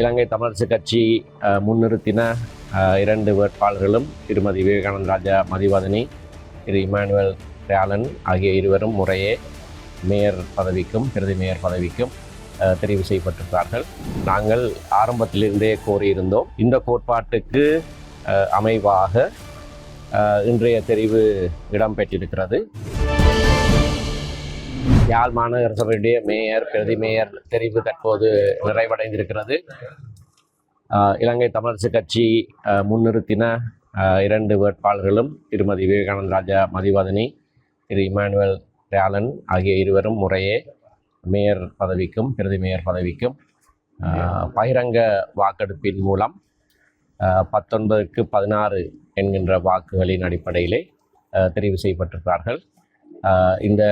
இலங்கை தமிழரசு கட்சி முன்னிறுத்தின இரண்டு வேட்பாளர்களும் திருமதி விவேகானந்த ராஜா மதிவதனி, திரு இமானுவேல் தியாலன் ஆகிய இருவரும் முறையே மேயர் பதவிக்கும் பிரதி மேயர் பதவிக்கும் தெரிவு செய்யப்பட்டிருக்கிறார்கள். நாங்கள் ஆரம்பத்திலிருந்தே கோரியிருந்தோம். இந்த கோட்பாட்டுக்கு அமைவாக இன்றைய தெரிவு இடம்பெற்றிருக்கிறது. யாழ் மாநகர சபையுடைய மேயர் பிரதி மேயர் தெரிவு தற்போது நிறைவடைந்திருக்கிறது. இலங்கை தமிழரசு கட்சி முன்னிறுத்தின இரண்டு வேட்பாளர்களும் திருமதி விவேகானந்த ராஜா மதிவதனி, திரு இமானுவேல் தியாலன் ஆகிய இருவரும் முறையே மேயர் பதவிக்கும் பிரதி மேயர் பதவிக்கும் பகிரங்க வாக்கெடுப்பின் மூலம் 19க்கு 16 என்கின்ற வாக்குகளின் அடிப்படையிலே தெரிவு செய்யப்பட்டிருக்கிறார்கள். இந்த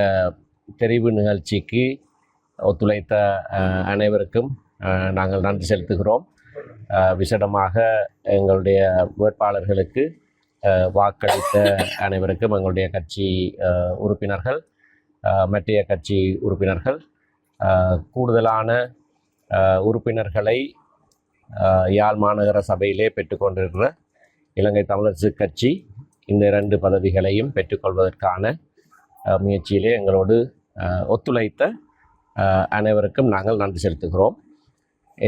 தெரிவு நிகழ்ச்சிக்கு ஒத்துழைத்த அனைவருக்கும் நாங்கள் நன்றி செலுத்துகிறோம். விசேடமாக எங்களுடைய வேட்பாளர்களுக்கு வாக்களித்த அனைவருக்கும் எங்களுடைய கட்சி உறுப்பினர்கள், மற்றைய கட்சி உறுப்பினர்கள், கூடுதலான உறுப்பினர்களை யாழ் மாநகர சபையிலே பெற்றுக்கொண்டிருக்கிற இலங்கை தமிழரசு கட்சி இந்த இரண்டு பதவிகளையும் பெற்றுக்கொள்வதற்கான முயற்சியிலே எங்களோடு ஒத்துழைத்த அனைவருக்கும் நாங்கள் நன்றி செலுத்துகிறோம்.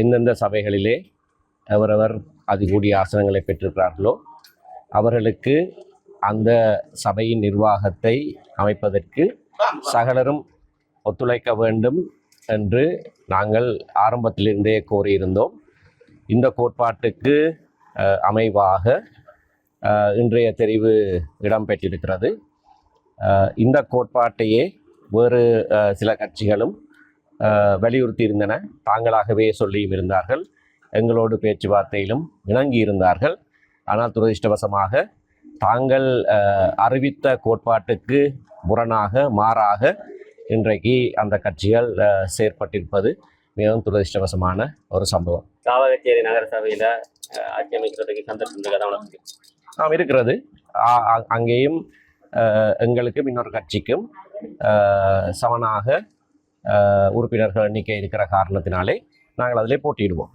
எந்தெந்த சபைகளிலே அவரவர் அதிகூடிய ஆசனங்களை பெற்றிருக்கிறார்களோ அவர்களுக்கு அந்த சபையின் நிர்வாகத்தை அமைப்பதற்கு சகலரும் ஒத்துழைக்க வேண்டும் என்று நாங்கள் ஆரம்பத்திலிருந்தே கோரியிருந்தோம். இந்த கோட்பாட்டுக்கு அமைவாக இன்றைய தெரிவு இடம்பெற்றிருக்கிறது. இந்த கோட்பாட்டையே வேறு சில கட்சிகளும் வலியுறுத்தி இருந்தன, தாங்களாகவே சொல்லியும் இருந்தார்கள், எங்களோடு பேச்சுவார்த்தையிலும் இணங்கி இருந்தார்கள். ஆனால் துரதிர்ஷ்டவசமாக தாங்கள் அறிவித்த கோட்பாட்டுக்கு மாறாக இன்றைக்கு அந்த கட்சிகள் செயற்பட்டிருப்பது மிகவும் துரதிர்ஷ்டவசமான ஒரு சம்பவம். சாவகச்சேரி நகர சபையில் ஆட்சி அமைக்கிறதுக்கு சந்தர்ப்பம் இருக்கிறது. அங்கேயும் எங்களுக்கும் இன்னொரு கட்சிக்கும் சமனாக உறுப்பினர்கள் எண்ணிக்கை இருக்கிற காரணத்தினாலே நாங்கள் அதிலே போட்டியிடுவோம்.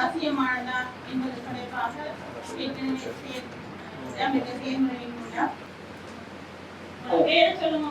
அவசியமானதா என்பது தொடர்பாக பேரை சொல்லுங்க.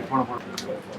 போன